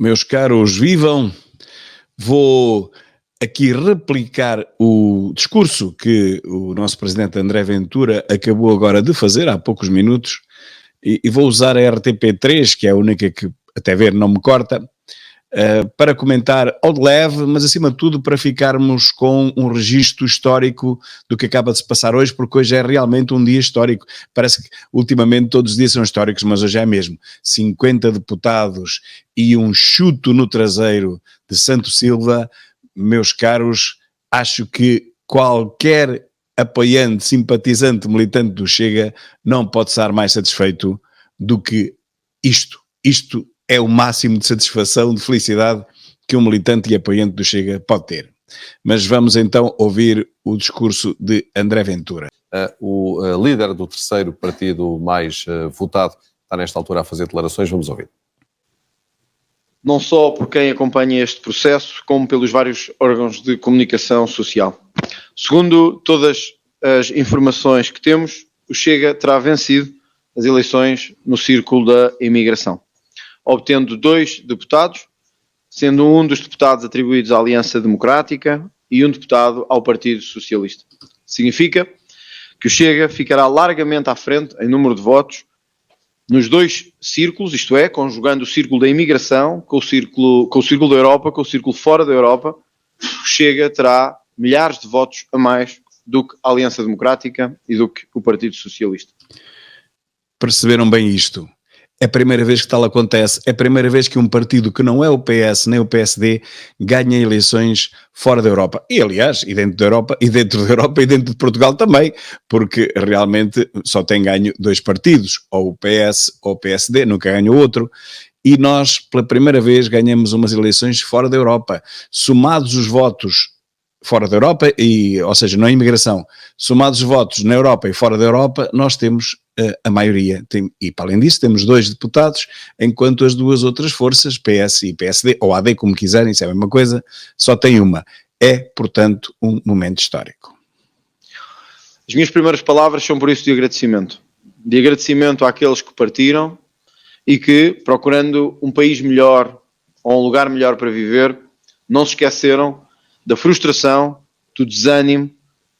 Meus caros, vivam! Vou aqui replicar o discurso que o nosso presidente André Ventura acabou agora de fazer há poucos minutos e vou usar a RTP3, que é a única que, até ver, não me corta, para comentar ao de leve, mas acima de tudo para ficarmos com um registro histórico do que acaba de se passar hoje, porque hoje é realmente um dia histórico. Parece que ultimamente todos os dias são históricos, mas hoje é mesmo. 50 deputados e um chuto no traseiro de Santos Silva, meus caros, acho que qualquer apoiante, simpatizante, militante do Chega não pode estar mais satisfeito do que isto. Isto é o máximo de satisfação, de felicidade que um militante e apoiante do Chega pode ter. Mas vamos então ouvir o discurso de André Ventura. O líder do terceiro partido mais votado está nesta altura a fazer declarações, vamos ouvir. Não só por quem acompanha este processo, como pelos vários órgãos de comunicação social. Segundo todas as informações que temos, o Chega terá vencido as eleições no círculo da imigração, obtendo 2 deputados, sendo um dos deputados atribuídos à Aliança Democrática e um deputado ao Partido Socialista. Significa que o Chega ficará largamente à frente em número de votos nos 2 círculos, isto é, conjugando o círculo da imigração com o círculo da Europa, com o círculo fora da Europa. O Chega terá milhares de votos a mais do que a Aliança Democrática e do que o Partido Socialista. Perceberam bem isto? É a primeira vez que tal acontece, é a primeira vez que um partido que não é o PS nem o PSD ganha eleições fora da Europa. E aliás, e dentro da Europa, e dentro de Portugal também, porque realmente só tem ganho 2 partidos, ou o PS ou o PSD, nunca ganhou outro. E nós, pela primeira vez, ganhamos umas eleições fora da Europa. Somados os votos fora da Europa, ou seja, não é imigração, somados os votos na Europa e fora da Europa, nós temos a maioria. E para além disso temos 2 deputados, enquanto as 2 outras forças, PS e PSD, ou AD, como quiserem, isso é a mesma coisa, só tem uma. É, portanto, um momento histórico. As minhas primeiras palavras são por isso de agradecimento. De agradecimento àqueles que partiram e que, procurando um país melhor, ou um lugar melhor para viver, não se esqueceram da frustração, do desânimo,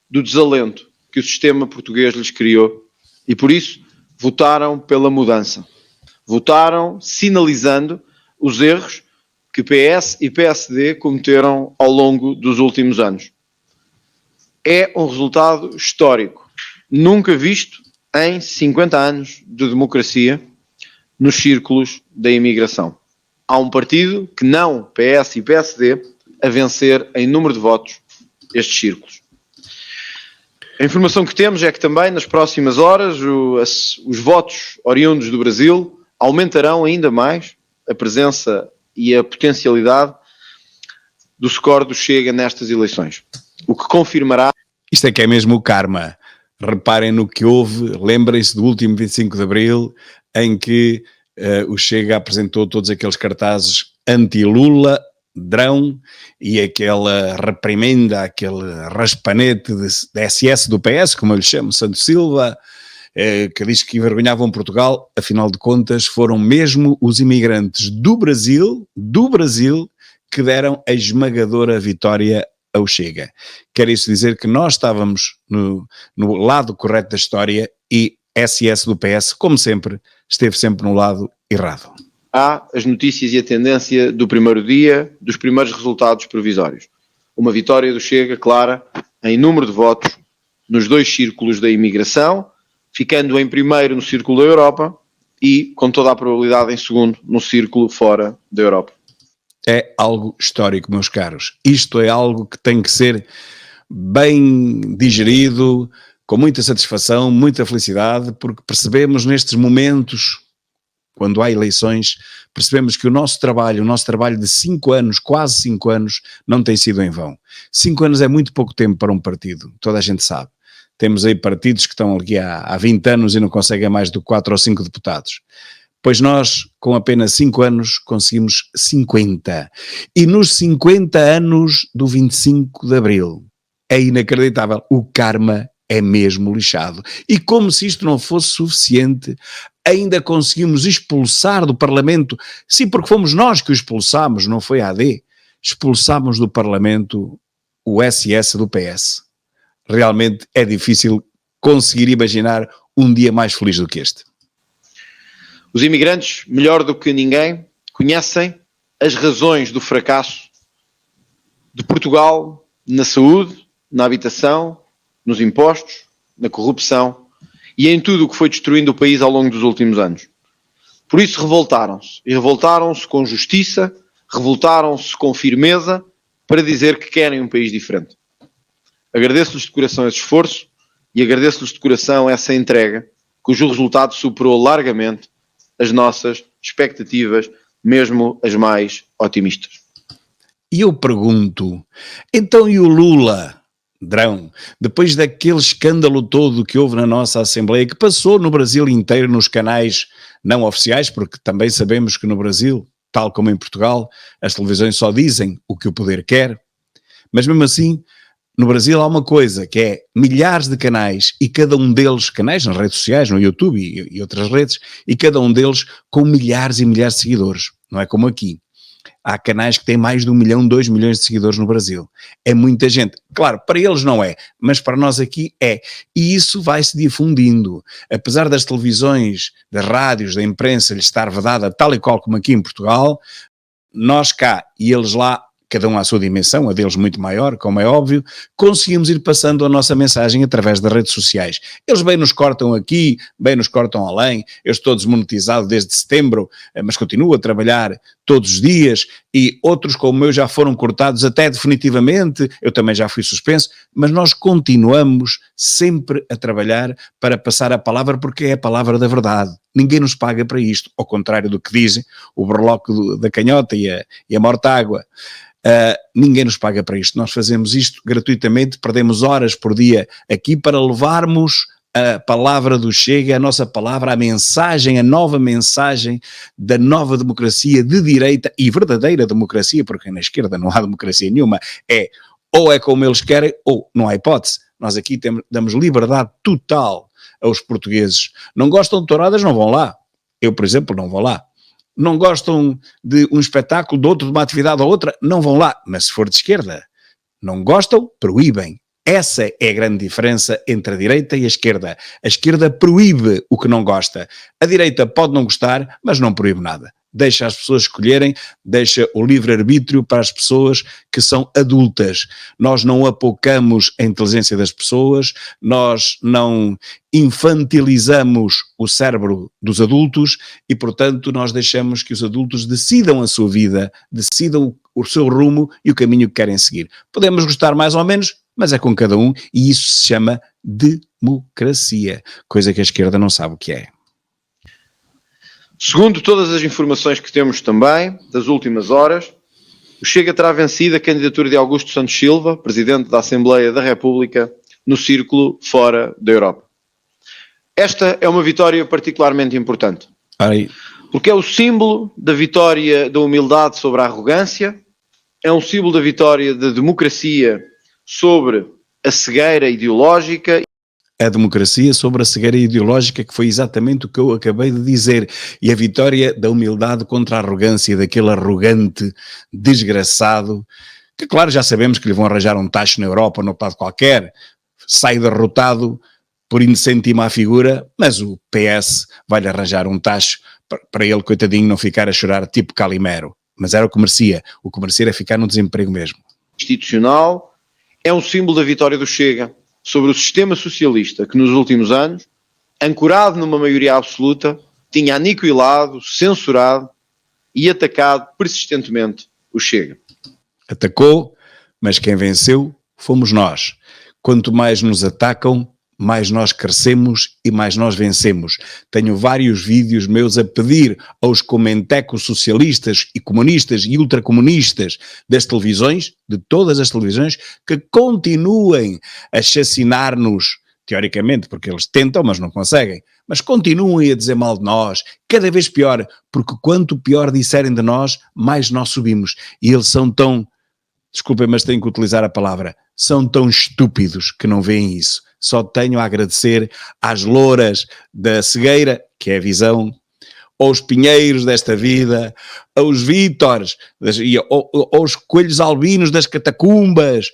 do desalento que o sistema português lhes criou e por isso votaram pela mudança. Votaram sinalizando os erros que PS e PSD cometeram ao longo dos últimos anos. É um resultado histórico, nunca visto em 50 anos de democracia nos círculos da imigração. Há um partido que não PS e PSD a vencer em número de votos estes círculos. A informação que temos é que também nas próximas horas os votos oriundos do Brasil aumentarão ainda mais a presença e a potencialidade do score do Chega nestas eleições. O que confirmará... Isto é que é mesmo o karma. Reparem no que houve, lembrem-se do último 25 de Abril, em que o Chega apresentou todos aqueles cartazes anti-Lula, drão, e aquela reprimenda, aquele raspanete de SS do PS, como eu lhe chamo, Santos Silva, que diz que envergonhavam Portugal. Afinal de contas foram mesmo os imigrantes do Brasil, que deram a esmagadora vitória ao Chega. Quer isso dizer que nós estávamos no lado correto da história e SS do PS, como sempre, esteve sempre no lado errado. Há as notícias e a tendência do primeiro dia, dos primeiros resultados provisórios. Uma vitória do Chega, clara, em número de votos, nos 2 círculos da imigração, ficando em primeiro no círculo da Europa e, com toda a probabilidade, em segundo no círculo fora da Europa. É algo histórico, meus caros. Isto é algo que tem que ser bem digerido, com muita satisfação, muita felicidade, porque percebemos nestes momentos, quando há eleições, percebemos que o nosso trabalho de 5 anos, quase 5 anos, não tem sido em vão. 5 anos é muito pouco tempo para um partido, toda a gente sabe. Temos aí partidos que estão aqui há 20 anos e não conseguem mais do que 4 ou 5 deputados. Pois nós, com apenas 5 anos, conseguimos 50. E nos 50 anos do 25 de Abril, é inacreditável, o karma é mesmo lixado. E como se isto não fosse suficiente, ainda conseguimos expulsar do Parlamento, sim, porque fomos nós que o expulsámos, não foi a AD, expulsámos do Parlamento o SS do PS. Realmente é difícil conseguir imaginar um dia mais feliz do que este. Os imigrantes, melhor do que ninguém, conhecem as razões do fracasso de Portugal na saúde, na habitação, nos impostos, na corrupção e em tudo o que foi destruindo o país ao longo dos últimos anos. Por isso revoltaram-se. E revoltaram-se com justiça, revoltaram-se com firmeza para dizer que querem um país diferente. Agradeço-lhes de coração esse esforço e agradeço-lhes de coração essa entrega, cujo resultado superou largamente as nossas expectativas, mesmo as mais otimistas. E eu pergunto, então e o Lula, Drão, depois daquele escândalo todo que houve na nossa Assembleia, que passou no Brasil inteiro nos canais não oficiais, porque também sabemos que no Brasil, tal como em Portugal, as televisões só dizem o que o poder quer, mas mesmo assim, no Brasil há uma coisa que é milhares de canais e cada um deles, canais nas redes sociais, no YouTube e outras redes, e cada um deles com milhares e milhares de seguidores, não é como aqui. Há canais que têm mais de 1 milhão, 2 milhões de seguidores no Brasil. É muita gente. Claro, para eles não é, mas para nós aqui é. E isso vai se difundindo. Apesar das televisões, das rádios, da imprensa lhe estar vedada tal e qual como aqui em Portugal, nós cá e eles lá, cada um à sua dimensão, a deles muito maior, como é óbvio, conseguimos ir passando a nossa mensagem através das redes sociais. Eles bem nos cortam aqui, bem nos cortam além, eu estou desmonetizado desde setembro, mas continuo a trabalhar todos os dias, e outros como eu já foram cortados até definitivamente, eu também já fui suspenso, mas nós continuamos sempre a trabalhar para passar a palavra, porque é a palavra da verdade. Ninguém nos paga para isto, ao contrário do que dizem o berloque da canhota e a mortágua. Ninguém nos paga para isto, nós fazemos isto gratuitamente, perdemos horas por dia aqui para levarmos a palavra do Chega, a nossa palavra, a mensagem, a nova mensagem da nova democracia de direita e verdadeira democracia, porque na esquerda não há democracia nenhuma, ou é como eles querem ou não há hipótese. Nós aqui damos liberdade total aos portugueses. Não gostam de touradas, não vão lá. Eu, por exemplo, não vou lá. Não gostam de um espetáculo, de outro, de uma atividade ou outra, não vão lá. Mas se for de esquerda, não gostam, proíbem. Essa é a grande diferença entre a direita e a esquerda. A esquerda proíbe o que não gosta. A direita pode não gostar, mas não proíbe nada. Deixa as pessoas escolherem, deixa o livre-arbítrio para as pessoas que são adultas. Nós não apocamos a inteligência das pessoas, nós não infantilizamos o cérebro dos adultos e, portanto, nós deixamos que os adultos decidam a sua vida, decidam o seu rumo e o caminho que querem seguir. Podemos gostar mais ou menos, mas é com cada um, e isso se chama democracia, coisa que a esquerda não sabe o que é. Segundo todas as informações que temos também, das últimas horas, o Chega terá vencido a candidatura de Augusto Santos Silva, Presidente da Assembleia da República, no círculo fora da Europa. Esta é uma vitória particularmente importante, porque é o símbolo da vitória da humildade sobre a arrogância, é um símbolo da vitória da democracia sobre a cegueira ideológica. A democracia sobre a cegueira ideológica, que foi exatamente o que eu acabei de dizer, e a vitória da humildade contra a arrogância daquele arrogante desgraçado, que claro, já sabemos que lhe vão arranjar um tacho na Europa, no lado qualquer, sai derrotado por indecente e má figura, mas o PS vai-lhe arranjar um tacho para ele, coitadinho, não ficar a chorar tipo Calimero. Mas era o que merecia era ficar no desemprego mesmo. Institucional, é um símbolo da vitória do Chega sobre o sistema socialista que nos últimos anos, ancorado numa maioria absoluta, tinha aniquilado, censurado e atacado persistentemente o Chega. Atacou, mas quem venceu fomos nós. Quanto mais nos atacam, mais nós crescemos e mais nós vencemos. Tenho vários vídeos meus a pedir aos comentecos socialistas e comunistas e ultracomunistas das televisões, de todas as televisões, que continuem a chacinar-nos, teoricamente, porque eles tentam, mas não conseguem, mas continuem a dizer mal de nós, cada vez pior, porque quanto pior disserem de nós, mais nós subimos. E eles são tão, desculpem, mas tenho que utilizar a palavra, são tão estúpidos que não veem isso. só tenho a agradecer às louras da cegueira, que é a visão, aos pinheiros desta vida, aos Vítores, aos coelhos albinos das catacumbas,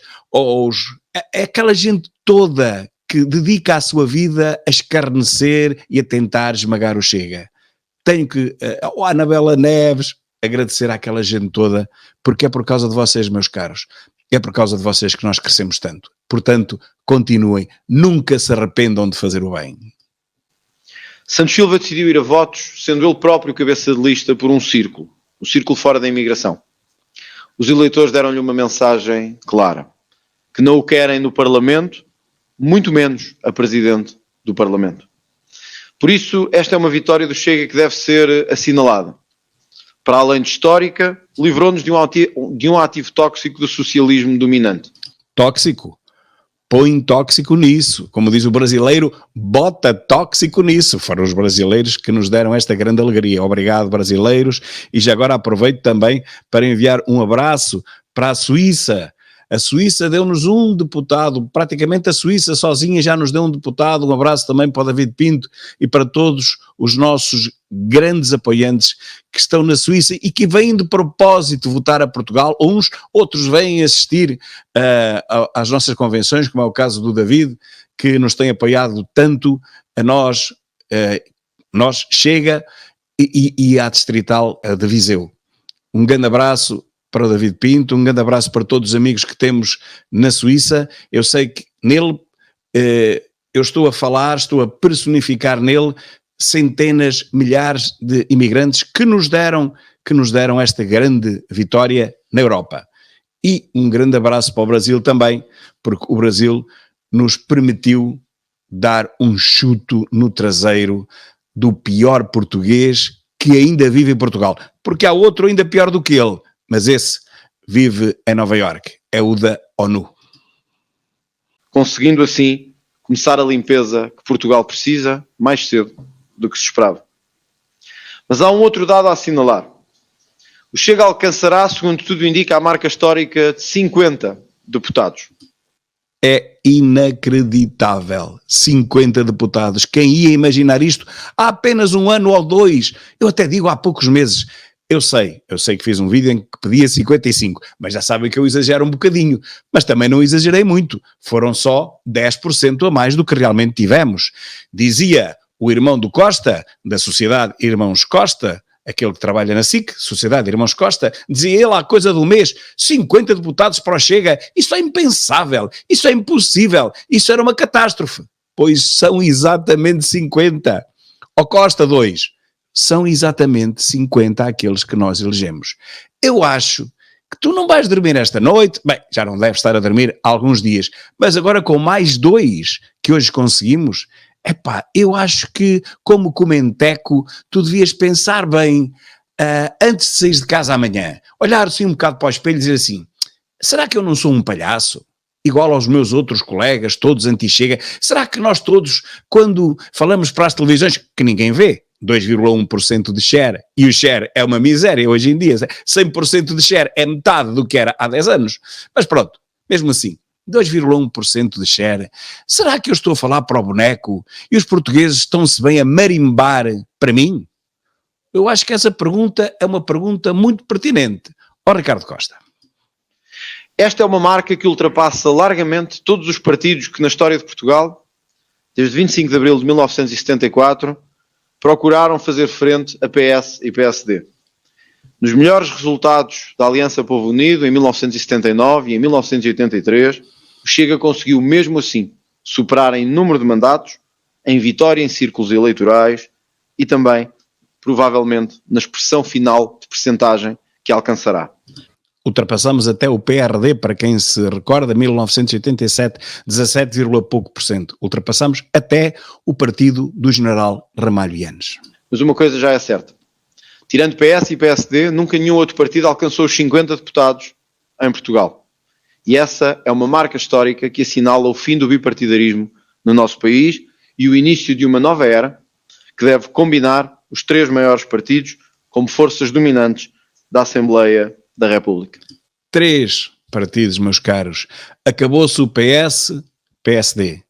é aquela gente toda que dedica a sua vida a escarnecer e a tentar esmagar o Chega. Tenho que, a Anabela Neves, agradecer àquela gente toda, porque é por causa de vocês, meus caros. É por causa de vocês que nós crescemos tanto. Portanto, continuem, nunca se arrependam de fazer o bem. Santos Silva decidiu ir a votos, sendo ele próprio cabeça de lista por um círculo, o círculo fora da imigração. Os eleitores deram-lhe uma mensagem clara, que não o querem no Parlamento, muito menos a Presidente do Parlamento. Por isso, esta é uma vitória do Chega que deve ser assinalada. Para além de histórica, livrou-nos de um ativo tóxico do socialismo dominante. Tóxico? Põe tóxico nisso. Como diz o brasileiro, bota tóxico nisso. Foram os brasileiros que nos deram esta grande alegria. Obrigado, brasileiros. E já agora aproveito também para enviar um abraço para a Suíça. A Suíça deu-nos um deputado, praticamente a Suíça sozinha já nos deu um deputado. Um abraço também para o David Pinto e para todos os nossos grandes apoiantes que estão na Suíça e que vêm de propósito votar a Portugal. Uns, outros vêm assistir às nossas convenções, como é o caso do David, que nos tem apoiado tanto a nós Chega e à Distrital de Viseu. Um grande abraço para o David Pinto, um grande abraço para todos os amigos que temos na Suíça. Eu sei que nele, eu estou a personificar nele centenas, milhares de imigrantes que nos deram esta grande vitória na Europa. E um grande abraço para o Brasil também, porque o Brasil nos permitiu dar um chuto no traseiro do pior português que ainda vive em Portugal. Porque há outro ainda pior do que ele, mas esse vive em Nova Iorque, é o da ONU. Conseguindo assim começar a limpeza que Portugal precisa mais cedo do que se esperava. Mas há um outro dado a assinalar. O Chega alcançará, segundo tudo indica, a marca histórica de 50 deputados. É inacreditável. 50 deputados. Quem ia imaginar isto há apenas um ano ou dois? Eu até digo há poucos meses. Eu sei que fiz um vídeo em que pedia 55, mas já sabem que eu exagero um bocadinho, mas também não exagerei muito, foram só 10% a mais do que realmente tivemos. Dizia o irmão do Costa, da Sociedade Irmãos Costa, aquele que trabalha na SIC, Sociedade Irmãos Costa, dizia ele há coisa do mês, 50 deputados para o Chega, isso é impensável, isso é impossível, isso era uma catástrofe. Pois são exatamente 50. Ó Costa 2, são exatamente 50 aqueles que nós elegemos. Eu acho que tu não vais dormir esta noite, bem, já não deves estar a dormir há alguns dias, mas agora com mais 2 que hoje conseguimos, eu acho que como comenteco tu devias pensar bem antes de sair de casa amanhã, olhar assim um bocado para o espelho e dizer assim, será que eu não sou um palhaço? Igual aos meus outros colegas, todos anti-Chega, será que nós todos, quando falamos para as televisões, que ninguém vê, 2,1% de share, e o share é uma miséria hoje em dia, 100% de share é metade do que era há 10 anos, mas pronto, mesmo assim, 2,1% de share, será que eu estou a falar para o boneco e os portugueses estão-se bem a marimbar para mim? Eu acho que essa pergunta é uma pergunta muito pertinente. Ó Ricardo Costa. Esta é uma marca que ultrapassa largamente todos os partidos que na história de Portugal, desde 25 de abril de 1974, procuraram fazer frente a PS e PSD. Nos melhores resultados da Aliança Povo Unido, em 1979 e em 1983, o Chega conseguiu mesmo assim superar em número de mandatos, em vitória em círculos eleitorais e também, provavelmente, na expressão final de percentagem que alcançará. Ultrapassamos até o PRD, para quem se recorda, 1987, 17, pouco por cento. Ultrapassamos até o partido do general Ramalho Yanes. Mas uma coisa já é certa. Tirando PS e PSD, nunca nenhum outro partido alcançou os 50 deputados em Portugal. E essa é uma marca histórica que assinala o fim do bipartidarismo no nosso país e o início de uma nova era que deve combinar os 3 maiores partidos como forças dominantes da Assembleia da República. 3 partidos, meus caros. Acabou-se o PS, PSD.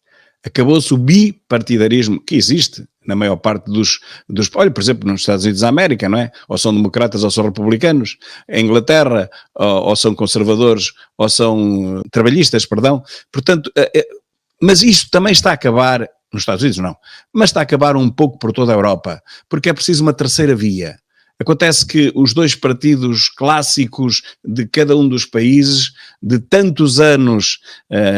Acabou-se o bipartidarismo que existe na maior parte dos... Olha, por exemplo, nos Estados Unidos da América, não é? Ou são democratas ou são republicanos. Em Inglaterra, ou são conservadores ou são trabalhistas, perdão. Portanto, mas isto também está a acabar, nos Estados Unidos não, mas está a acabar um pouco por toda a Europa, porque é preciso uma terceira via. Acontece que os dois partidos clássicos de cada um dos países, de tantos anos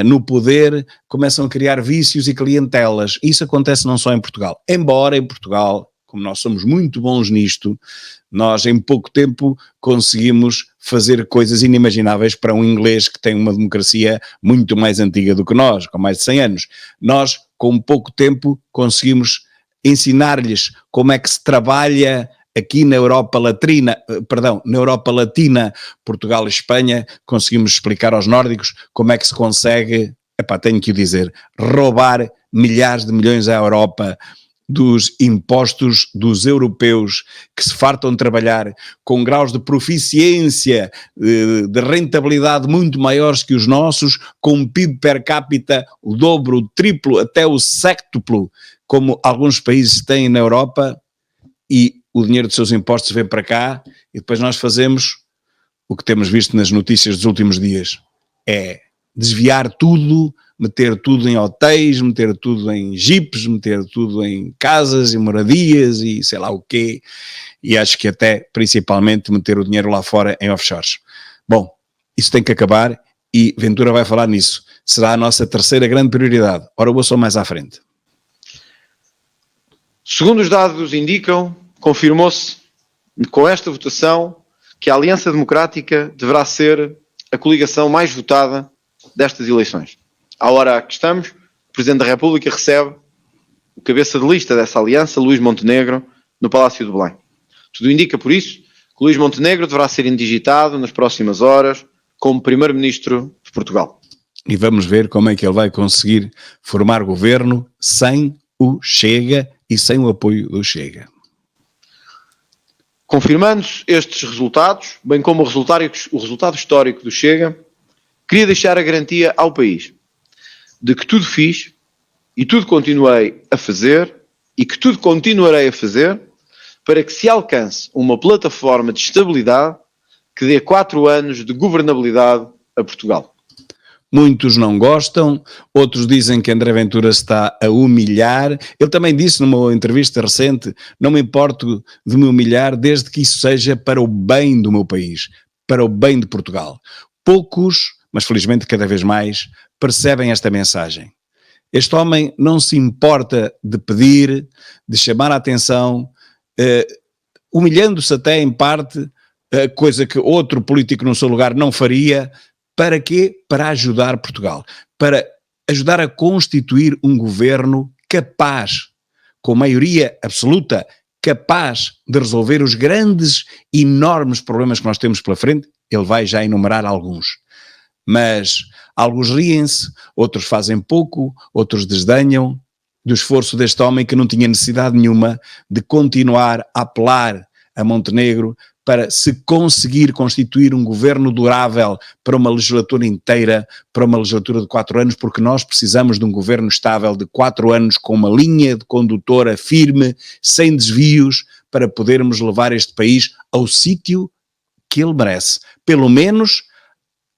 no poder, começam a criar vícios e clientelas. Isso acontece não só em Portugal. Embora em Portugal, como nós somos muito bons nisto, nós em pouco tempo conseguimos fazer coisas inimagináveis para um inglês que tem uma democracia muito mais antiga do que nós, com mais de 100 anos. Nós, com pouco tempo, conseguimos ensinar-lhes como é que se trabalha aqui na Europa Latina, Portugal e Espanha, conseguimos explicar aos nórdicos como é que se consegue, tenho que o dizer, roubar milhares de milhões à Europa dos impostos dos europeus que se fartam de trabalhar com graus de proficiência, de rentabilidade muito maiores que os nossos, com um PIB per capita o dobro, o triplo, até o séctuplo, como alguns países têm na Europa, e o dinheiro dos seus impostos vem para cá e depois nós fazemos o que temos visto nas notícias dos últimos dias, é desviar tudo, meter tudo em hotéis, meter tudo em jipes, meter tudo em casas e moradias e sei lá o quê, e acho que até principalmente meter o dinheiro lá fora em offshores. Bom, isso tem que acabar e Ventura vai falar nisso, será a nossa terceira grande prioridade. Ora, eu vou só mais à frente. Segundo os dados indicam, confirmou-se com esta votação que a Aliança Democrática deverá ser a coligação mais votada destas eleições. À hora que estamos, o Presidente da República recebe o cabeça de lista dessa aliança, Luís Montenegro, no Palácio de Belém. Tudo indica, por isso, que Luís Montenegro deverá ser indigitado nas próximas horas como Primeiro-Ministro de Portugal. E vamos ver como é que ele vai conseguir formar governo sem o Chega e sem o apoio do Chega. Confirmando-se estes resultados, bem como o resultado histórico do Chega, queria deixar a garantia ao país de que tudo fiz e tudo continuei a fazer e que tudo continuarei a fazer para que se alcance uma plataforma de estabilidade que dê 4 anos de governabilidade a Portugal. Muitos não gostam, outros dizem que André Ventura está a humilhar. Ele também disse numa entrevista recente, não me importo de me humilhar desde que isso seja para o bem do meu país, para o bem de Portugal. Poucos, mas felizmente cada vez mais, percebem esta mensagem. Este homem não se importa de pedir, de chamar a atenção, humilhando-se até em parte, coisa que outro político no seu lugar não faria. Para quê? Para ajudar Portugal, para ajudar a constituir um governo capaz, com maioria absoluta, capaz de resolver os grandes, enormes problemas que nós temos pela frente. Ele vai já enumerar alguns. Mas alguns riem-se, outros fazem pouco, outros desdenham do esforço deste homem que não tinha necessidade nenhuma de continuar a apelar a Montenegro para se conseguir constituir um governo durável para uma legislatura inteira, para uma legislatura de 4 anos, porque nós precisamos de um governo estável de 4 anos com uma linha de condutora firme, sem desvios, para podermos levar este país ao sítio que ele merece. Pelo menos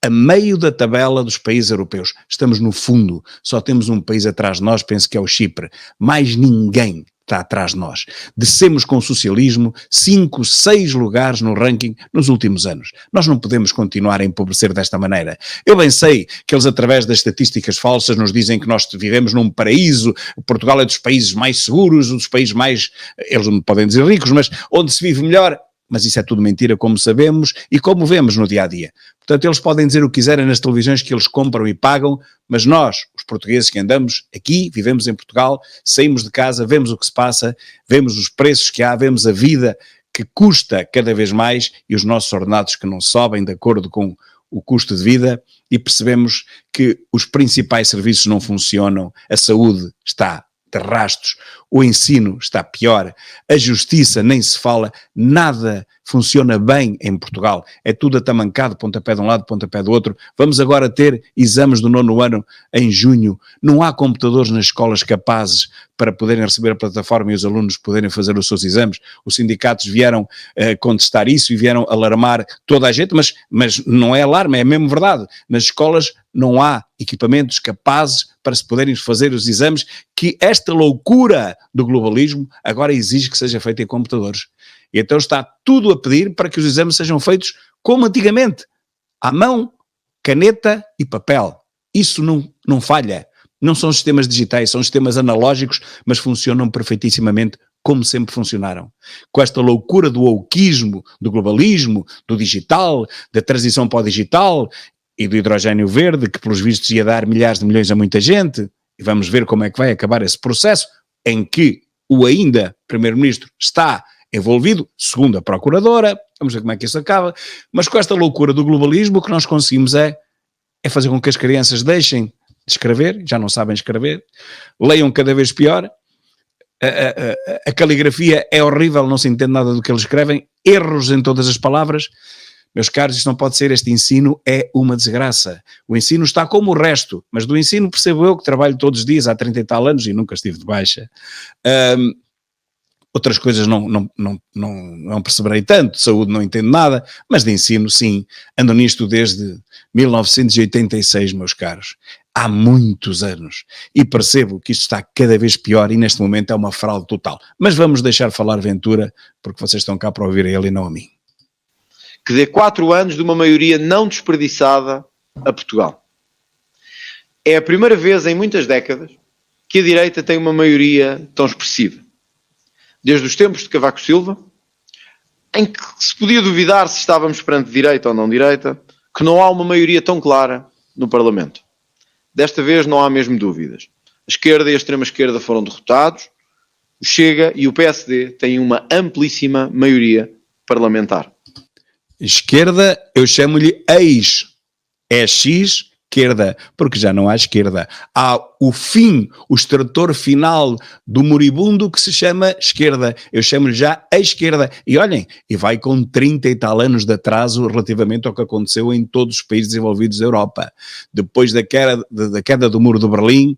a meio da tabela dos países europeus. Estamos no fundo, só temos um país atrás de nós, penso que é o Chipre. Mais ninguém está atrás de nós. Descemos com o socialismo 5, 6 lugares no ranking nos últimos anos. Nós não podemos continuar a empobrecer desta maneira. Eu bem sei que eles, através das estatísticas falsas, nos dizem que nós vivemos num paraíso, Portugal é dos países mais seguros, dos países mais, eles não podem dizer ricos, mas onde se vive melhor. Mas isso é tudo mentira, como sabemos e como vemos no dia-a-dia. Portanto, eles podem dizer o que quiserem nas televisões que eles compram e pagam, mas nós, os portugueses que andamos aqui, vivemos em Portugal, saímos de casa, vemos o que se passa, vemos os preços que há, vemos a vida que custa cada vez mais e os nossos ordenados que não sobem de acordo com o custo de vida e percebemos que os principais serviços não funcionam, a saúde está de rastos, o ensino está pior, a justiça nem se fala, nada funciona bem em Portugal. É tudo atamancado, pontapé de um lado, pontapé do outro. Vamos agora ter exames do 9º ano em junho. Não há computadores nas escolas capazes para poderem receber a plataforma e os alunos poderem fazer os seus exames. Os sindicatos vieram contestar isso e vieram alarmar toda a gente, mas não é alarme, é mesmo verdade. Nas escolas não há equipamentos capazes para se poderem fazer os exames, que esta loucura do globalismo agora exige que seja feita em computadores. E então está tudo a pedir para que os exames sejam feitos como antigamente, à mão, caneta e papel. Isso não falha. Não são sistemas digitais, são sistemas analógicos, mas funcionam perfeitissimamente como sempre funcionaram. Com esta loucura do wokeismo, do globalismo, do digital, da transição para o digital e do hidrogênio verde, que pelos vistos ia dar milhares de milhões a muita gente, e vamos ver como é que vai acabar esse processo, em que o ainda Primeiro-Ministro está envolvido, segundo a Procuradora, vamos ver como é que isso acaba, mas com esta loucura do globalismo, o que nós conseguimos é fazer com que as crianças deixem de escrever, já não sabem escrever, leiam cada vez pior, a caligrafia é horrível, não se entende nada do que eles escrevem, erros em todas as palavras. Meus caros, isto não pode ser, este ensino é uma desgraça. O ensino está como o resto, mas do ensino percebo eu que trabalho todos os dias há 30 e tal anos e nunca estive de baixa. Outras coisas não perceberei tanto, de saúde não entendo nada, mas de ensino sim, ando nisto desde 1986, meus caros. Há muitos anos. E percebo que isto está cada vez pior e neste momento é uma fraude total. Mas vamos deixar falar Ventura, porque vocês estão cá para ouvir a ele e não a mim. Que dê 4 anos de uma maioria não desperdiçada a Portugal. É a primeira vez em muitas décadas que a direita tem uma maioria tão expressiva. Desde os tempos de Cavaco Silva, em que se podia duvidar se estávamos perante direita ou não direita, que não há uma maioria tão clara no Parlamento. Desta vez não há mesmo dúvidas. A esquerda e a extrema-esquerda foram derrotados, o Chega e o PSD têm uma amplíssima maioria parlamentar. Esquerda, eu chamo-lhe ex. É X, esquerda, porque já não há esquerda. Há o fim, o extrator final do moribundo que se chama esquerda. Eu chamo-lhe já a esquerda. E olhem, e vai com 30 e tal anos de atraso relativamente ao que aconteceu em todos os países desenvolvidos da Europa. Depois da queda do muro de Berlim,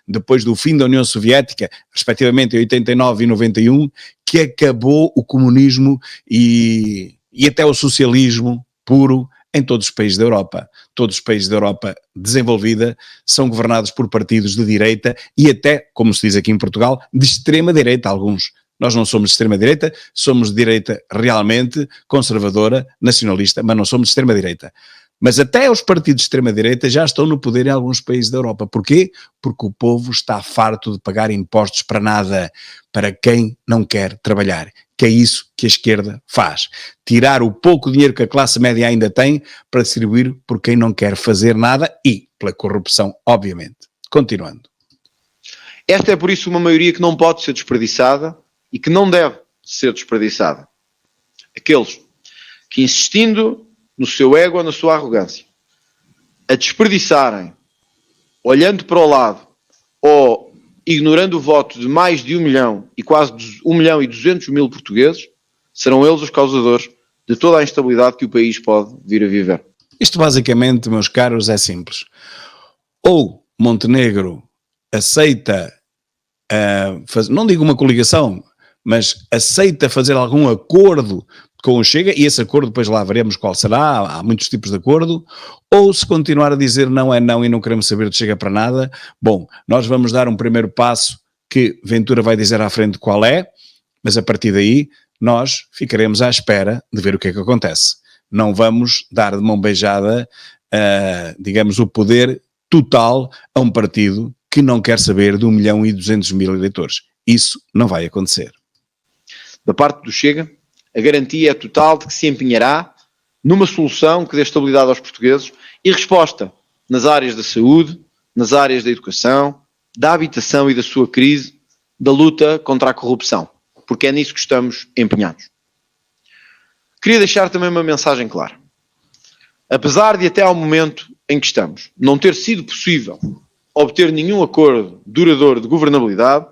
depois do fim da União Soviética, respectivamente em 89 e 91, que acabou o comunismo e até o socialismo puro em todos os países da Europa. Todos os países da Europa desenvolvida são governados por partidos de direita e até, como se diz aqui em Portugal, de extrema-direita alguns. Nós não somos de extrema-direita, somos de direita realmente conservadora, nacionalista, mas não somos de extrema-direita. Mas até os partidos de extrema-direita já estão no poder em alguns países da Europa. Porquê? Porque o povo está farto de pagar impostos para nada, para quem não quer trabalhar. Que é isso que a esquerda faz. Tirar o pouco dinheiro que a classe média ainda tem para distribuir por quem não quer fazer nada e pela corrupção, obviamente. Continuando. Esta é por isso uma maioria que não pode ser desperdiçada e que não deve ser desperdiçada. Aqueles que, insistindo no seu ego ou na sua arrogância, a desperdiçarem, olhando para o lado ou ignorando o voto de mais de 1 milhão e quase 1 milhão e 200 mil portugueses, serão eles os causadores de toda a instabilidade que o país pode vir a viver. Isto basicamente, meus caros, é simples. Ou Montenegro aceita, não digo uma coligação, mas aceita fazer algum acordo com o Chega, e esse acordo depois lá veremos qual será, há muitos tipos de acordo, ou se continuar a dizer não é não e não queremos saber de Chega para nada, bom, nós vamos dar um primeiro passo que Ventura vai dizer à frente qual é, mas a partir daí nós ficaremos à espera de ver o que é que acontece. Não vamos dar de mão beijada, digamos, o poder total a um partido que não quer saber de 1 milhão e 200 mil eleitores. Isso não vai acontecer. Da parte do Chega, a garantia é total de que se empenhará numa solução que dê estabilidade aos portugueses e resposta nas áreas da saúde, nas áreas da educação, da habitação e da sua crise, da luta contra a corrupção, porque é nisso que estamos empenhados. Queria deixar também uma mensagem clara. Apesar de até ao momento em que estamos não ter sido possível obter nenhum acordo duradouro de governabilidade,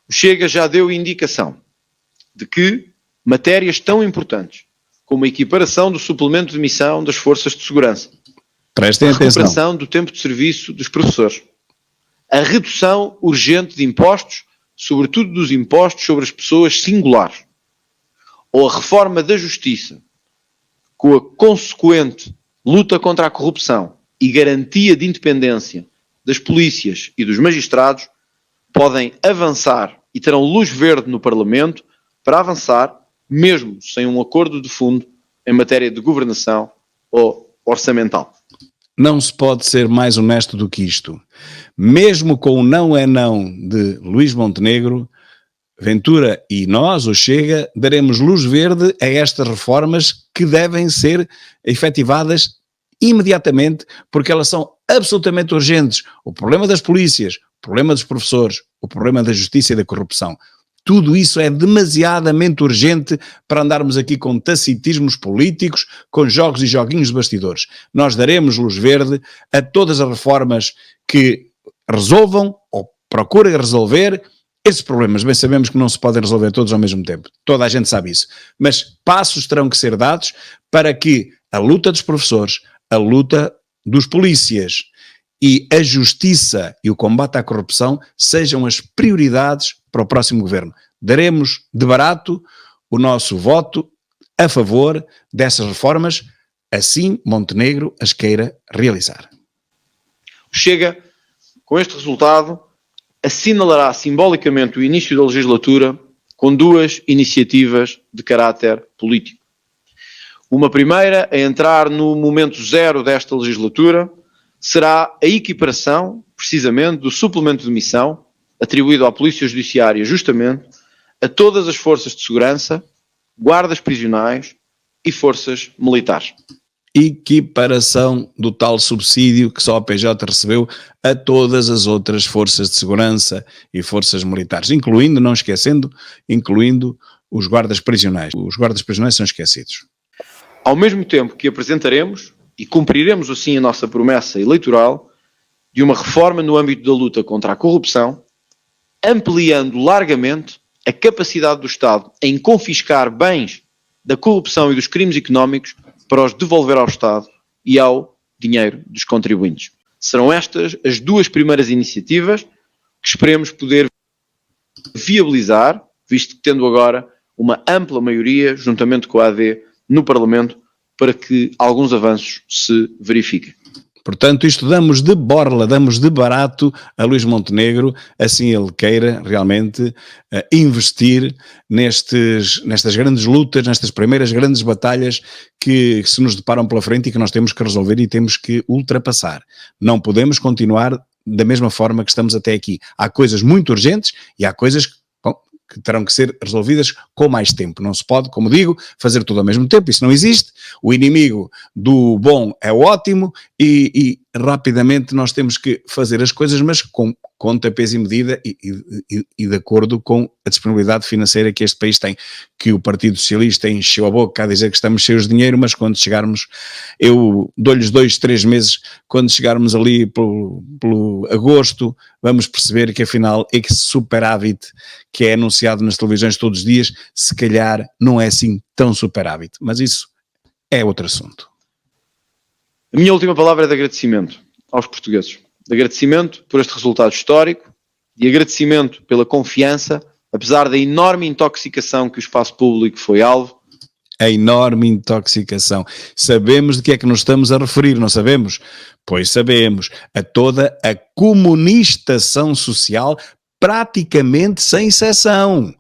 o Chega já deu indicação de que, matérias tão importantes como a equiparação do suplemento de missão das forças de segurança, Prestem a atenção. recuperação do tempo de serviço dos professores, a redução urgente de impostos, sobretudo dos impostos sobre as pessoas singulares, ou a reforma da justiça, com a consequente luta contra a corrupção e garantia de independência das polícias e dos magistrados, podem avançar e terão luz verde no Parlamento para avançar, mesmo sem um acordo de fundo em matéria de governação ou orçamental. Não se pode ser mais honesto do que isto. Mesmo com o não é não de Luís Montenegro, Ventura e nós, o Chega, daremos luz verde a estas reformas que devem ser efetivadas imediatamente, porque elas são absolutamente urgentes. O problema das polícias, o problema dos professores, o problema da justiça e da corrupção. Tudo isso é demasiadamente urgente para andarmos aqui com tacitismos políticos, com jogos e joguinhos de bastidores. Nós daremos luz verde a todas as reformas que resolvam ou procurem resolver esses problemas. Bem sabemos que não se podem resolver todos ao mesmo tempo. Toda a gente sabe isso. Mas passos terão que ser dados para que a luta dos professores, a luta dos polícias e a justiça e o combate à corrupção sejam as prioridades para o próximo governo. Daremos de barato o nosso voto a favor dessas reformas, assim Montenegro as queira realizar. Chega, com este resultado, assinalará simbolicamente o início da legislatura com duas iniciativas de caráter político. Uma primeira, a entrar no momento zero desta legislatura, será a equiparação, precisamente, do suplemento de missão, atribuído à Polícia Judiciária, justamente, a todas as forças de segurança, guardas prisionais e forças militares. Equiparação do tal subsídio que só a PJ recebeu a todas as outras forças de segurança e forças militares, incluindo, não esquecendo, incluindo os guardas prisionais. Os guardas prisionais são esquecidos. Ao mesmo tempo que apresentaremos, e cumpriremos assim a nossa promessa eleitoral, de uma reforma no âmbito da luta contra a corrupção, ampliando largamente a capacidade do Estado em confiscar bens da corrupção e dos crimes económicos para os devolver ao Estado e ao dinheiro dos contribuintes. Serão estas as duas primeiras iniciativas que esperemos poder viabilizar, visto que tendo agora uma ampla maioria, juntamente com a AD, no Parlamento, para que alguns avanços se verifiquem. Portanto, isto damos de borla, damos de barato a Luís Montenegro, assim ele queira realmente investir nestas grandes lutas, nestas primeiras grandes batalhas que se nos deparam pela frente e que nós temos que resolver e temos que ultrapassar. Não podemos continuar da mesma forma que estamos até aqui. Há coisas muito urgentes e há coisas que terão que ser resolvidas com mais tempo. Não se pode, como digo, fazer tudo ao mesmo tempo. Isso não existe. O inimigo do bom é o ótimo e rapidamente nós temos que fazer as coisas, mas com conta, peso e medida e de acordo com a disponibilidade financeira que este país tem, que o Partido Socialista encheu a boca a dizer que estamos cheios de dinheiro, mas quando chegarmos, eu dou-lhes 2-3 meses, quando chegarmos ali pelo agosto, vamos perceber que afinal esse superávit que é anunciado nas televisões todos os dias, se calhar não é assim tão superávit, mas isso é outro assunto. A minha última palavra é de agradecimento aos portugueses. De agradecimento por este resultado histórico, de agradecimento pela confiança, apesar da enorme intoxicação que o espaço público foi alvo. A enorme intoxicação. Sabemos de que é que nos estamos a referir, não sabemos? Pois sabemos. A toda a comunistação social, praticamente sem exceção.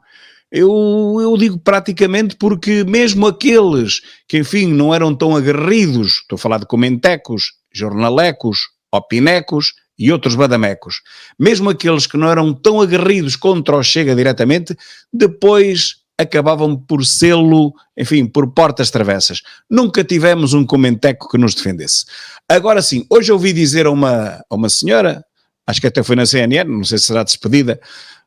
Eu digo praticamente porque mesmo aqueles que, enfim, não eram tão aguerridos, estou a falar de comentecos, jornalecos, opinecos e outros badamecos, mesmo aqueles que não eram tão aguerridos contra o Chega diretamente, depois acabavam por sê-lo, enfim, por portas travessas. Nunca tivemos um comenteco que nos defendesse. Agora sim, hoje ouvi dizer a uma senhora, acho que até foi na CNN, não sei se será despedida,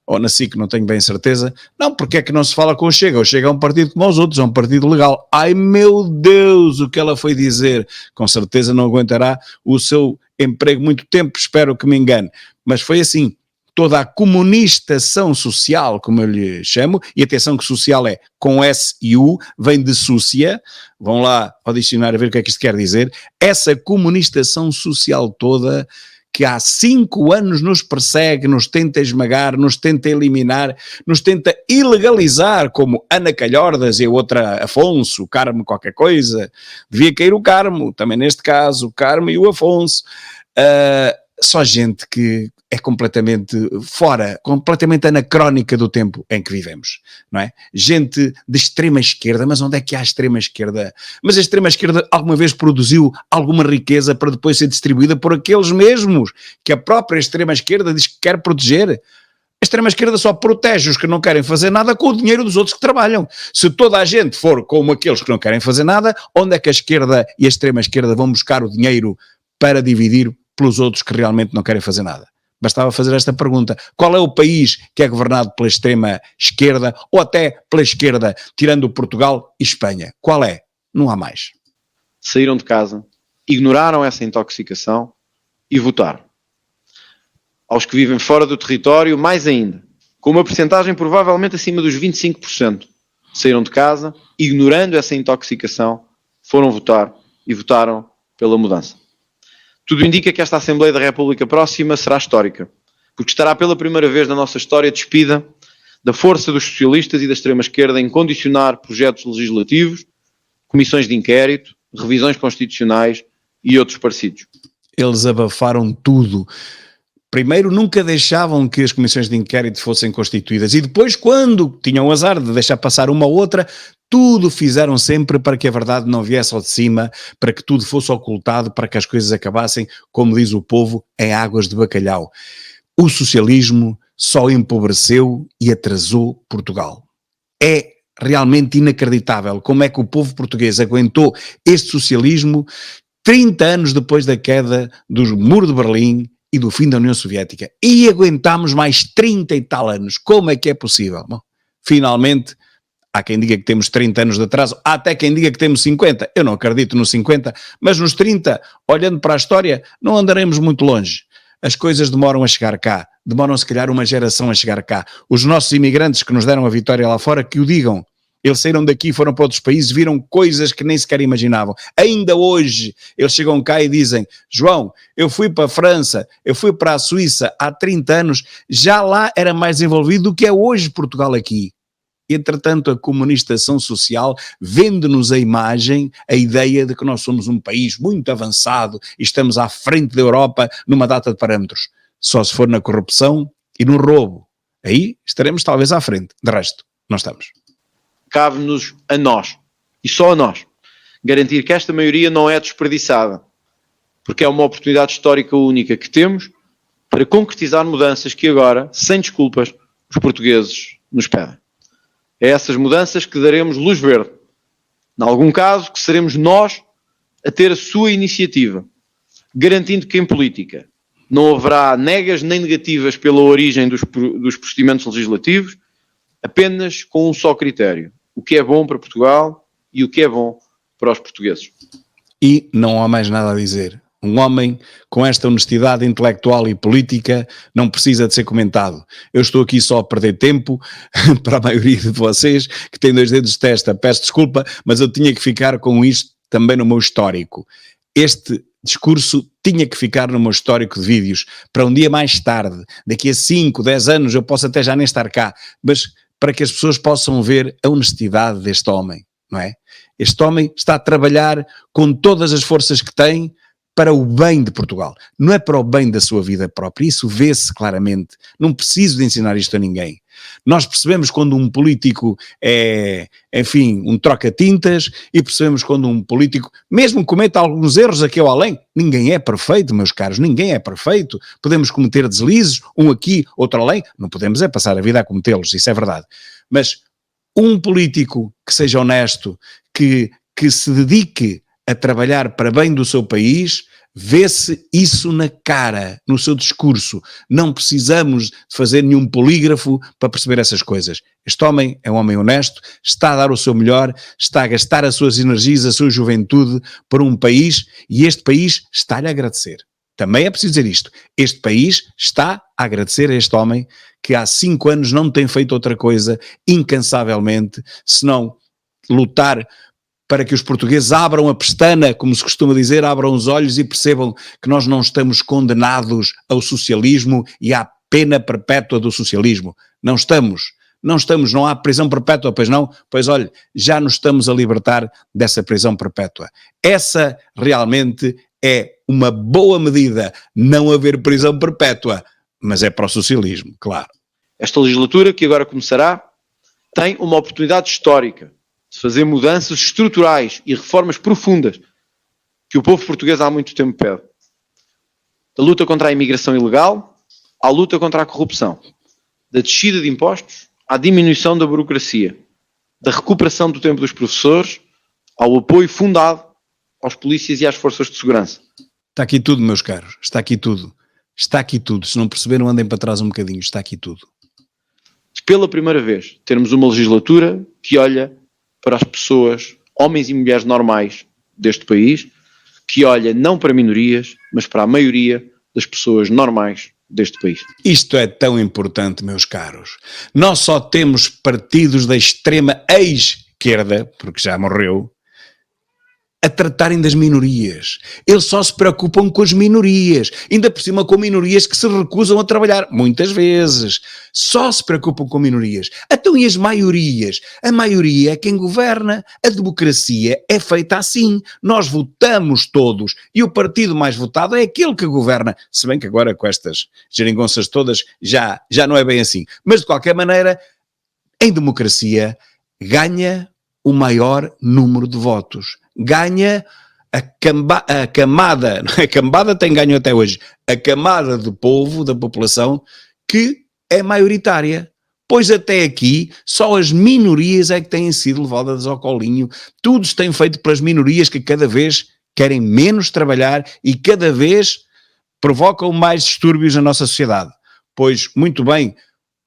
ou na SIC, não tenho bem certeza, não, porque é que não se fala com o Chega? O Chega é um partido como os outros, é um partido legal. Ai meu Deus, o que ela foi dizer, com certeza não aguentará o seu emprego muito tempo, espero que me engane, mas foi assim, toda a comunistação social, como eu lhe chamo, e atenção que social é com S e U, vem de súcia, vão lá ao dicionário ver o que é que isto quer dizer, essa comunistação social toda que há 5 anos nos persegue, nos tenta esmagar, nos tenta eliminar, nos tenta ilegalizar, como Ana Calhordas e a outra Afonso, Carmo qualquer coisa, devia cair o Carmo, também neste caso, o Carmo e o Afonso, só gente que é completamente fora, completamente anacrónica do tempo em que vivemos, não é? Gente de extrema esquerda, mas onde é que há extrema esquerda? Mas a extrema esquerda alguma vez produziu alguma riqueza para depois ser distribuída por aqueles mesmos que a própria extrema esquerda diz que quer proteger? A extrema esquerda só protege os que não querem fazer nada com o dinheiro dos outros que trabalham. Se toda a gente for como aqueles que não querem fazer nada, onde é que a esquerda e a extrema esquerda vão buscar o dinheiro para dividir pelos outros que realmente não querem fazer nada? Bastava fazer esta pergunta. Qual é o país que é governado pela extrema esquerda ou até pela esquerda, tirando Portugal e Espanha? Qual é? Não há mais. Saíram de casa, ignoraram essa intoxicação e votaram. Aos que vivem fora do território, mais ainda, com uma percentagem provavelmente acima dos 25%. Saíram de casa, ignorando essa intoxicação, foram votar e votaram pela mudança. Tudo indica que esta Assembleia da República próxima será histórica, porque estará pela primeira vez na nossa história despida da força dos socialistas e da extrema-esquerda em condicionar projetos legislativos, comissões de inquérito, revisões constitucionais e outros parecidos. Eles abafaram tudo. Primeiro, nunca deixavam que as comissões de inquérito fossem constituídas e depois, quando tinham o azar de deixar passar uma ou outra, tudo fizeram sempre para que a verdade não viesse ao de cima, para que tudo fosse ocultado, para que as coisas acabassem, como diz o povo, em águas de bacalhau. O socialismo só empobreceu e atrasou Portugal. É realmente inacreditável como é que o povo português aguentou este socialismo 30 anos depois da queda do Muro de Berlim e do fim da União Soviética. E aguentámos mais 30 e tal anos. Como é que é possível? Bom, finalmente, há quem diga que temos 30 anos de atraso, há até quem diga que temos 50. Eu não acredito nos 50, mas nos 30, olhando para a história, não andaremos muito longe. As coisas demoram a chegar cá. Demoram se calhar uma geração a chegar cá. Os nossos imigrantes que nos deram a vitória lá fora, que o digam. Eles saíram daqui, foram para outros países, viram coisas que nem sequer imaginavam. Ainda hoje, eles chegam cá e dizem: João, eu fui para a França, eu fui para a Suíça há 30 anos, já lá era mais desenvolvido do que é hoje Portugal aqui. Entretanto, a comunistação social vende-nos a imagem, a ideia de que nós somos um país muito avançado e estamos à frente da Europa numa data de parâmetros. Só se for na corrupção e no roubo. Aí estaremos talvez à frente. De resto, não estamos. Cabe-nos a nós, e só a nós, garantir que esta maioria não é desperdiçada, porque é uma oportunidade histórica única que temos para concretizar mudanças que agora, sem desculpas, os portugueses nos pedem. É essas mudanças que daremos luz verde. Em algum caso, que seremos nós a ter a sua iniciativa, garantindo que em política não haverá negas nem negativas pela origem dos procedimentos legislativos, apenas com um só critério: o que é bom para Portugal e o que é bom para os portugueses. E não há mais nada a dizer. Um homem com esta honestidade intelectual e política não precisa de ser comentado. Eu estou aqui só a perder tempo para a maioria de vocês que têm 2 dedos de testa. Peço desculpa, mas eu tinha que ficar com isto também no meu histórico. Este discurso tinha que ficar no meu histórico de vídeos para um dia mais tarde, daqui a 5, 10 anos, eu posso até já nem estar cá, mas para que as pessoas possam ver a honestidade deste homem, não é? Este homem está a trabalhar com todas as forças que tem para o bem de Portugal, não é para o bem da sua vida própria, isso vê-se claramente, não preciso de ensinar isto a ninguém. Nós percebemos quando um político é, enfim, um troca-tintas e percebemos quando um político, mesmo cometa alguns erros aqui ou além, ninguém é perfeito, meus caros, ninguém é perfeito, podemos cometer deslizes, um aqui, outro além, não podemos é passar a vida a cometê-los, isso é verdade, mas um político que seja honesto, que se dedique a trabalhar para bem do seu país, vê-se isso na cara, no seu discurso. Não precisamos de fazer nenhum polígrafo para perceber essas coisas. Este homem é um homem honesto, está a dar o seu melhor, está a gastar as suas energias, a sua juventude por um país, e este país está-lhe a agradecer. também é preciso dizer isto, este país está a agradecer a este homem que há 5 anos não tem feito outra coisa incansavelmente, senão lutar para que os portugueses abram a pestana, como se costuma dizer, abram os olhos e percebam que nós não estamos condenados ao socialismo e à pena perpétua do socialismo. Não estamos, não há prisão perpétua, pois não? Pois olha, já nos estamos a libertar dessa prisão perpétua. Essa realmente é uma boa medida, não haver prisão perpétua, mas é para o socialismo, claro. Esta legislatura que agora começará tem uma oportunidade histórica de fazer mudanças estruturais e reformas profundas que o povo português há muito tempo pede. Da luta contra a imigração ilegal à luta contra a corrupção, da descida de impostos à diminuição da burocracia, da recuperação do tempo dos professores ao apoio fundado aos polícias e às forças de segurança. Está aqui tudo, meus caros, está aqui tudo. Está aqui tudo. Se não perceberam, andem para trás um bocadinho, está aqui tudo. Pela primeira vez, termos uma legislatura que olha para as pessoas, homens e mulheres normais deste país, que olha não para minorias, mas para a maioria das pessoas normais deste país. Isto é tão importante, meus caros. Nós só temos partidos da extrema esquerda, porque já morreu, a tratarem das minorias. Eles só se preocupam com as minorias, ainda por cima com minorias que se recusam a trabalhar, muitas vezes. Só se preocupam com minorias. Então e as maiorias? A maioria é quem governa. A democracia é feita assim. Nós votamos todos e o partido mais votado é aquele que governa. Se bem que agora com estas geringonças todas já não é bem assim. Mas de qualquer maneira, em democracia, ganha o maior número de votos. Ganha a camada, a cambada tem ganho até hoje, a camada de povo, da população, que é maioritária. Pois até aqui, só as minorias é que têm sido levadas ao colinho. Tudo se tem feito pelas minorias que cada vez querem menos trabalhar e cada vez provocam mais distúrbios na nossa sociedade. Pois, muito bem,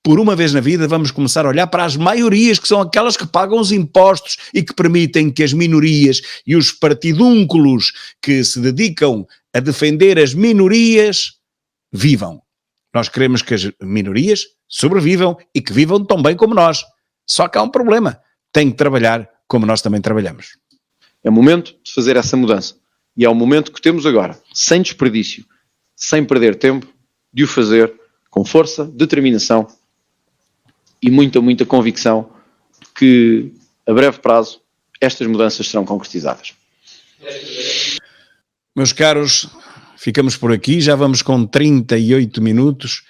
por uma vez na vida vamos começar a olhar para as maiorias, que são aquelas que pagam os impostos e que permitem que as minorias e os partidúnculos que se dedicam a defender as minorias vivam. Nós queremos que as minorias sobrevivam e que vivam tão bem como nós. Só que há um problema. Têm que trabalhar como nós também trabalhamos. É o momento de fazer essa mudança. E é o momento que temos agora, sem desperdício, sem perder tempo, de o fazer com força, determinação e muita convicção que, a breve prazo, estas mudanças serão concretizadas. Meus caros, ficamos por aqui, já vamos com 38 minutos.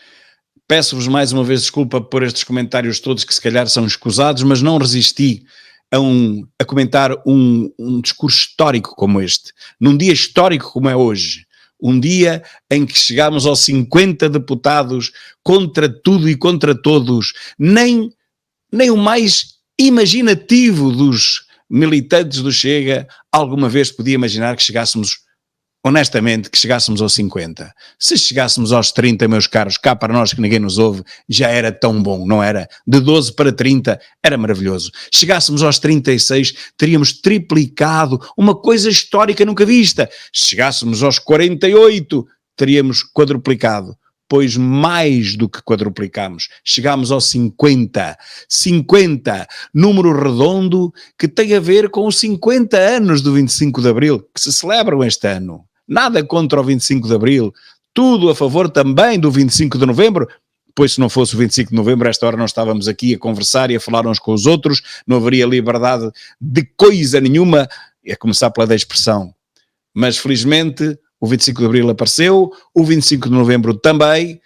Peço-vos mais uma vez desculpa por estes comentários todos que se calhar são escusados, mas não resisti a comentar um discurso histórico como este, num dia histórico como é hoje. Um dia em que chegámos aos 50 deputados contra tudo e contra todos, nem o mais imaginativo dos militantes do Chega alguma vez podia imaginar que chegássemos, honestamente, que chegássemos aos 50. Se chegássemos aos 30, meus caros, cá para nós que ninguém nos ouve, já era tão bom, não era? De 12 para 30 era maravilhoso. Chegássemos aos 36, teríamos triplicado, uma coisa histórica nunca vista. Chegássemos aos 48, teríamos quadruplicado. Pois mais do que quadruplicamos, chegámos aos 50, número redondo que tem a ver com os 50 anos do 25 de Abril, que se celebram este ano. Nada contra o 25 de Abril, tudo a favor também do 25 de Novembro, pois se não fosse o 25 de Novembro, a esta hora não estávamos aqui a conversar e a falar uns com os outros, não haveria liberdade de coisa nenhuma, a começar pela da expressão. Mas felizmente o 25 de Abril apareceu, o 25 de Novembro também,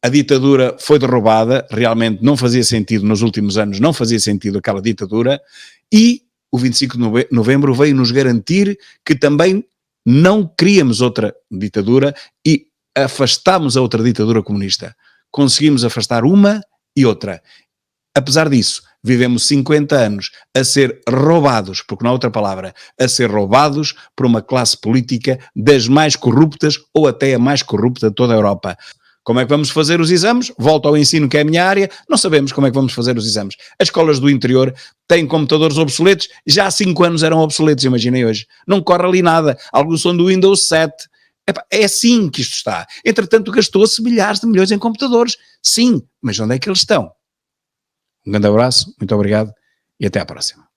a ditadura foi derrubada, realmente não fazia sentido nos últimos anos, não fazia sentido aquela ditadura, e o 25 de Novembro veio nos garantir que também não queríamos outra ditadura e afastámos a outra ditadura comunista. Conseguimos afastar uma e outra. Apesar disso, vivemos 50 anos a ser roubados, porque não há outra palavra, a ser roubados por uma classe política das mais corruptas ou até a mais corrupta de toda a Europa. Como é que vamos fazer os exames? Volto ao ensino, que é a minha área, não sabemos como é que vamos fazer os exames. As escolas do interior têm computadores obsoletos, já há 5 anos eram obsoletos, imaginem hoje. Não corre ali nada, alguns são do Windows 7, Epá, é assim que isto está. Entretanto, gastou-se milhares de milhões em computadores. Sim, mas onde é que eles estão? Um grande abraço, muito obrigado e até à próxima.